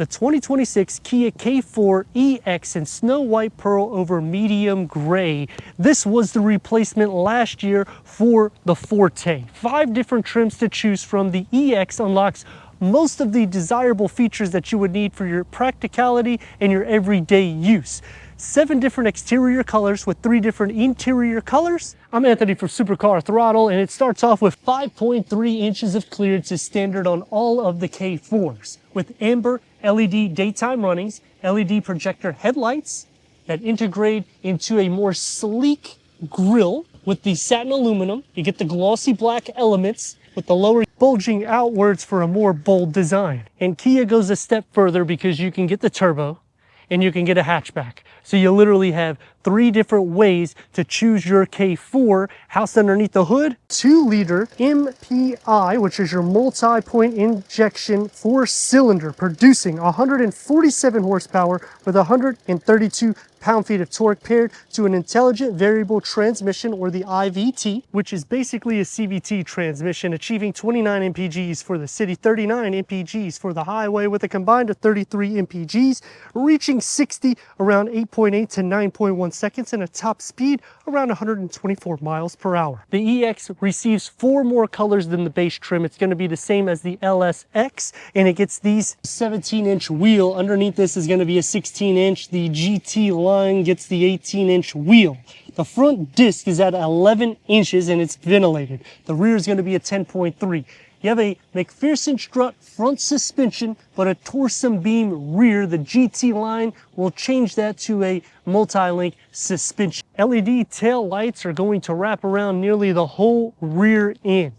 The 2026 Kia K4 EX in snow white pearl over medium gray. This was the replacement last year for the Forte. 5 different trims to choose from. The EX unlocks most of the desirable features that you would need for your practicality and your everyday use. 7 different exterior colors with 3 different interior colors. I'm Anthony from Supercar Throttle, and it starts off with 5.3 inches of clearance is standard on all of the K4s, with amber LED daytime runnings, LED projector headlights that integrate into a more sleek grille with the satin aluminum. You get the glossy black elements with the lower bulging outwards for a more bold design. And Kia goes a step further because you can get the turbo and you can get a hatchback. So you literally have 3 different ways to choose your K4. Housed underneath the hood, 2-liter MPI, which is your multi-point injection 4-cylinder, producing 147 horsepower with 132 pound-feet of torque, paired to an intelligent variable transmission, or the IVT, which is basically a CVT transmission, achieving 29 mpgs for the city, 39 mpgs for the highway, with a combined of 33 mpgs, reaching 60 around 8.8 to 9.1 seconds, and a top speed around 124 miles per hour. The EX receives 4 more colors than the base trim. It's going to be the same as the LSX, and it gets these 17-inch wheel. Underneath this is going to be a 16-inch. The GT line gets the 18-inch wheel. The front disc is at 11 inches and it's ventilated. The rear is going to be a 10.3. You have a McPherson strut front suspension, but a Torsum beam rear. The GT line will change that to a multi-link suspension. LED tail lights are going to wrap around nearly the whole rear end.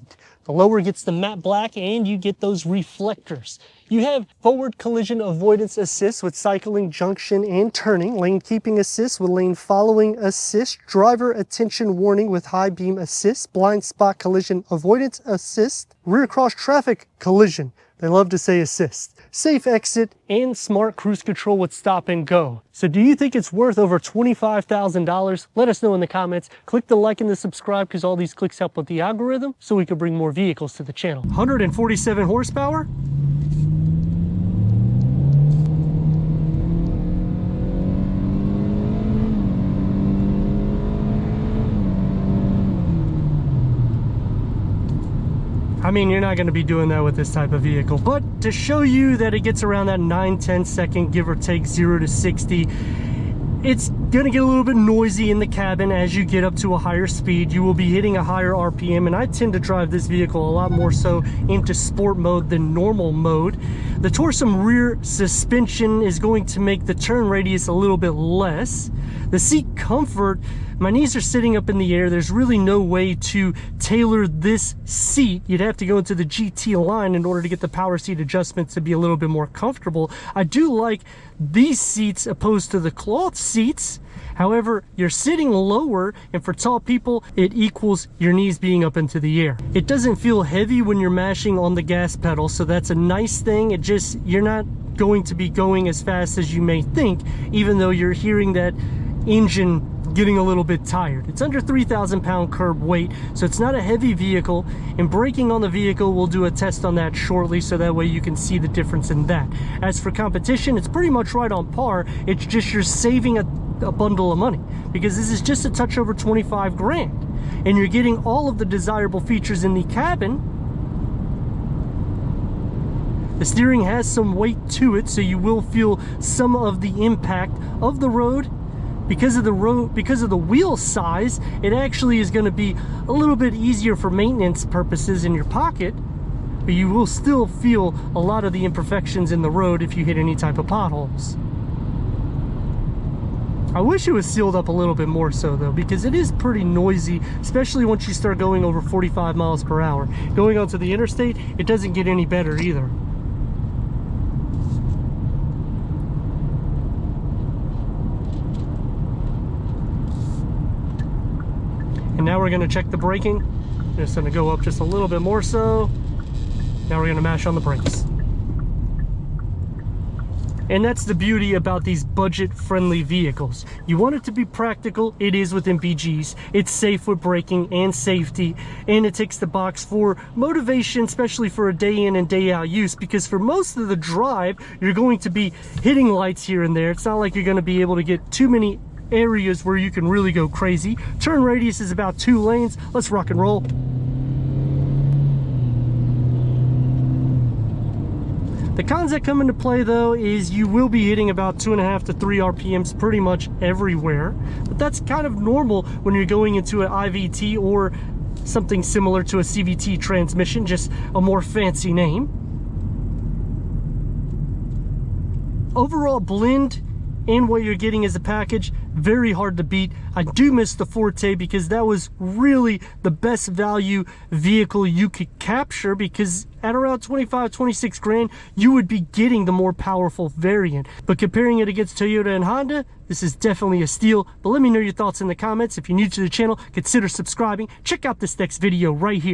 The lower gets the matte black and you get those reflectors. You have forward collision avoidance assist with cycling, junction, and turning, lane keeping assist with lane following assist, driver attention warning with high beam assist, blind spot collision avoidance assist, rear cross traffic collision. They love to say assist. Safe exit and smart cruise control with stop and go. So do you think it's worth over $25,000? Let us know in the comments. Click the like and the subscribe because all these clicks help with the algorithm so we can bring more vehicles to the channel. 147 horsepower. I mean, you're not going to be doing that with this type of vehicle, but to show you that it gets around that 9-10 second, give or take 0 to 60, it's going to get a little bit noisy in the cabin as you get up to a higher speed. You will be hitting a higher RPM, and I tend to drive this vehicle a lot more so into sport mode than normal mode. The Torsum rear suspension is going to make the turn radius a little bit less. The seat comfort, my knees are sitting up in the air. There's really no way to tailor this seat. You'd have to go into the GT line in order to get the power seat adjustments to be a little bit more comfortable. I do like these seats opposed to the cloth seats. However, you're sitting lower, and for tall people, it equals your knees being up into the air. It doesn't feel heavy when you're mashing on the gas pedal, so that's a nice thing. It just, you're not going to be going as fast as you may think, even though you're hearing that engine getting a little bit tired. It's under 3,000 pound curb weight, so it's not a heavy vehicle, and braking on the vehicle, we'll do a test on that shortly so that way you can see the difference in that. As for competition, it's pretty much right on par. It's just you're saving a bundle of money because this is just a touch over 25 grand, and you're getting all of the desirable features in the cabin. The steering has some weight to it, so you will feel some of the impact of the road. Because of the wheel size, it actually is going to be a little bit easier for maintenance purposes in your pocket, but you will still feel a lot of the imperfections in the road if you hit any type of potholes. I wish it was sealed up a little bit more so though, because it is pretty noisy, especially once you start going over 45 miles per hour. Going onto the interstate, it doesn't get any better either. And now we're going to check the braking. Just going to go up just a little bit more so. Now we're going to mash on the brakes. And that's the beauty about these budget-friendly vehicles. You want it to be practical, it is with MPGs. It's safe with braking and safety, and it ticks the box for motivation, especially for a day in and day out use, because for most of the drive, you're going to be hitting lights here and there. It's not like you're going to be able to get too many areas where you can really go crazy. Turn radius is about 2 lanes. Let's rock and roll. The cons that come into play though is you will be hitting about 2.5 to 3 RPMs pretty much everywhere, but that's kind of normal when you're going into an IVT or something similar to a CVT transmission, just a more fancy name. Overall blend and what you're getting as a package, very hard to beat. I do miss the Forte because that was really the best value vehicle you could capture, because at around 25, 26 grand, you would be getting the more powerful variant. But comparing it against Toyota and Honda, this is definitely a steal. But let me know your thoughts in the comments. If you're new to the channel, consider subscribing. Check out this next video right here.